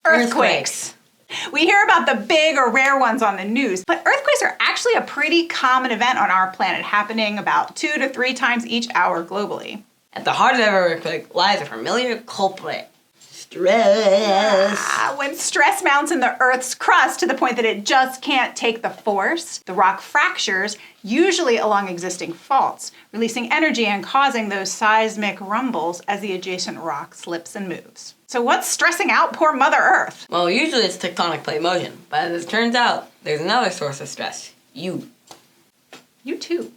Earthquakes. We hear about the big or rare ones on the news, but earthquakes are actually a pretty common event on our planet, happening about 2 to 3 times each hour globally. At the heart of every earthquake lies a familiar culprit. Stress. When stress mounts in the Earth's crust to the point that it just can't take the force, the rock fractures, usually along existing faults, releasing energy and causing those seismic rumbles as the adjacent rock slips and moves. So what's stressing out poor Mother Earth? Well, usually it's tectonic plate motion, but as it turns out, there's another source of stress. You. You too.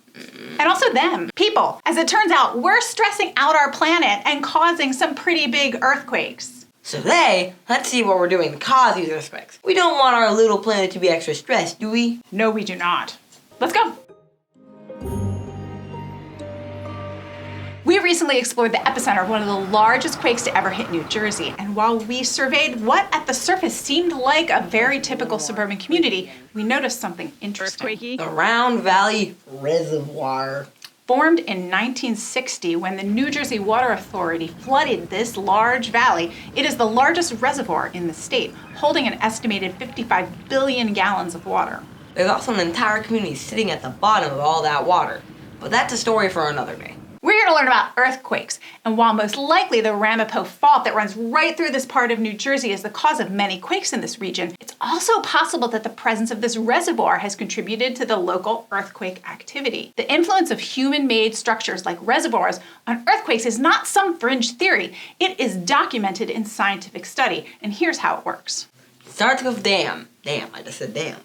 And also them, people. As it turns out, we're stressing out our planet and causing some pretty big earthquakes. So today, let's see what we're doing to cause these earthquakes. We don't want our little planet to be extra stressed, do we? No, we do not. Let's go. We recently explored the epicenter of one of the largest quakes to ever hit New Jersey, and while we surveyed what at the surface seemed like a very typical suburban community, we noticed something interesting. The Round Valley Reservoir. Formed in 1960 when the New Jersey Water Authority flooded this large valley, it is the largest reservoir in the state, holding an estimated 55 billion gallons of water. There's also an entire community sitting at the bottom of all that water, but that's a story for another day. We're here to learn about earthquakes, and while most likely the Ramapo Fault that runs right through this part of New Jersey is the cause of many quakes in this region, it's also possible that the presence of this reservoir has contributed to the local earthquake activity. The influence of human-made structures like reservoirs on earthquakes is not some fringe theory. It is documented in scientific study, and here's how it works. It starts with dam. Dam, I just said dam.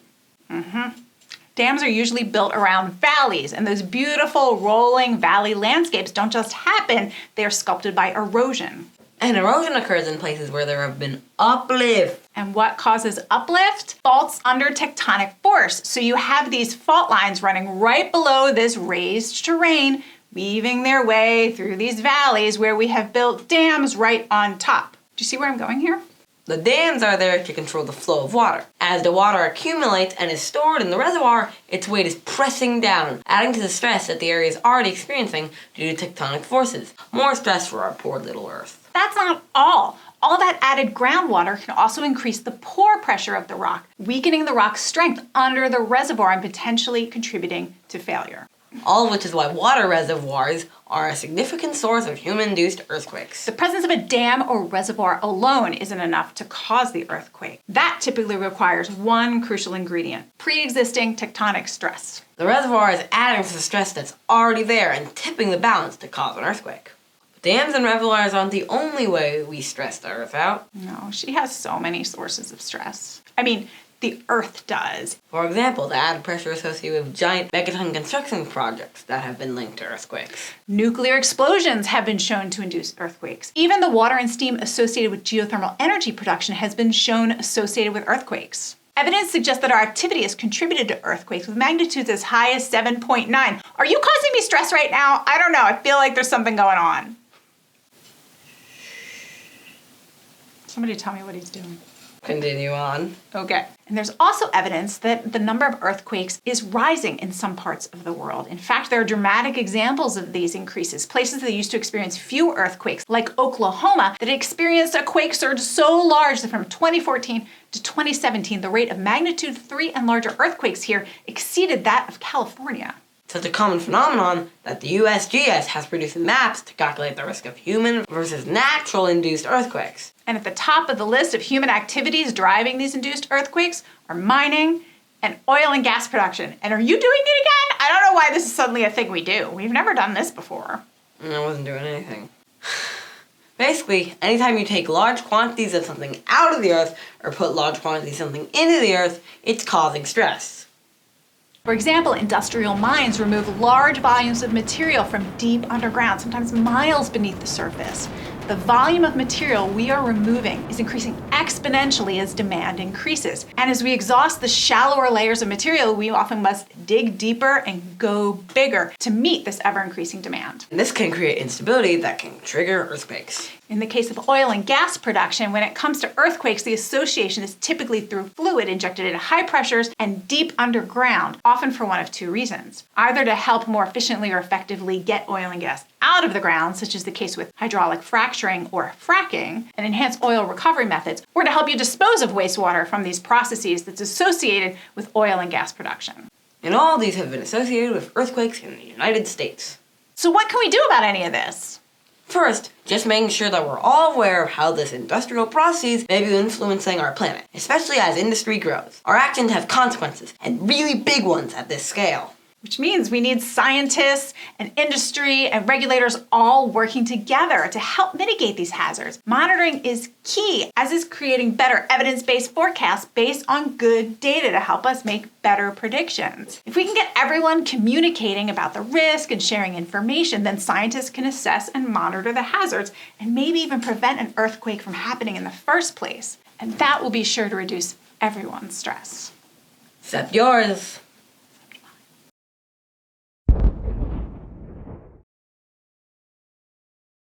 Dams are usually built around valleys, and those beautiful rolling valley landscapes don't just happen, they are sculpted by erosion. And erosion occurs in places where there have been uplift. And what causes uplift? Faults under tectonic force. So you have these fault lines running right below this raised terrain, weaving their way through these valleys where we have built dams right on top. Do you see where I'm going here? The dams are there to control the flow of water. As the water accumulates and is stored in the reservoir, its weight is pressing down, adding to the stress that the area is already experiencing due to tectonic forces. More stress for our poor little Earth. That's not all. All that added groundwater can also increase the pore pressure of the rock, weakening the rock's strength under the reservoir and potentially contributing to failure. All of which is why water reservoirs are a significant source of human-induced earthquakes. The presence of a dam or reservoir alone isn't enough to cause the earthquake. That typically requires one crucial ingredient: pre-existing tectonic stress. The reservoir is adding to the stress that's already there and tipping the balance to cause an earthquake. But dams and reservoirs aren't the only way we stress the Earth out. No, she has so many sources of stress. I mean, the Earth does. For example, the added pressure associated with giant megaton construction projects that have been linked to earthquakes. Nuclear explosions have been shown to induce earthquakes. Even the water and steam associated with geothermal energy production has been shown associated with earthquakes. Evidence suggests that our activity has contributed to earthquakes with magnitudes as high as 7.9. Are you causing me stress right now? I don't know. I feel like there's something going on. Somebody tell me what he's doing. Continue on. Okay. And there's also evidence that the number of earthquakes is rising in some parts of the world. In fact, there are dramatic examples of these increases. Places that used to experience few earthquakes, like Oklahoma, that experienced a quake surge so large that from 2014 to 2017, the rate of magnitude 3 and larger earthquakes here exceeded that of California. Such a common phenomenon that the USGS has produced maps to calculate the risk of human versus natural induced earthquakes. And at the top of the list of human activities driving these induced earthquakes are mining and oil and gas production. And are you doing it again? I don't know why this is suddenly a thing we do. We've never done this before. I wasn't doing anything. Basically, anytime you take large quantities of something out of the Earth or put large quantities of something into the Earth, it's causing stress. For example, industrial mines remove large volumes of material from deep underground, sometimes miles beneath the surface. The volume of material we are removing is increasing exponentially as demand increases. And as we exhaust the shallower layers of material, we often must dig deeper and go bigger to meet this ever-increasing demand. And this can create instability that can trigger earthquakes. In the case of oil and gas production, when it comes to earthquakes, the association is typically through fluid injected at high pressures and deep underground, often for one of two reasons. Either to help more efficiently or effectively get oil and gas out of the ground, such as the case with hydraulic fracturing or fracking, and enhanced oil recovery methods, or to help you dispose of wastewater from these processes that's associated with oil and gas production. And all these have been associated with earthquakes in the United States. So what can we do about any of this? First, just making sure that we're all aware of how this industrial process may be influencing our planet, especially as industry grows. Our actions have consequences, and really big ones at this scale. Which means we need scientists and industry and regulators all working together to help mitigate these hazards. Monitoring is key, as is creating better evidence-based forecasts based on good data to help us make better predictions. If we can get everyone communicating about the risk and sharing information, then scientists can assess and monitor the hazards and maybe even prevent an earthquake from happening in the first place. And that will be sure to reduce everyone's stress. Except yours.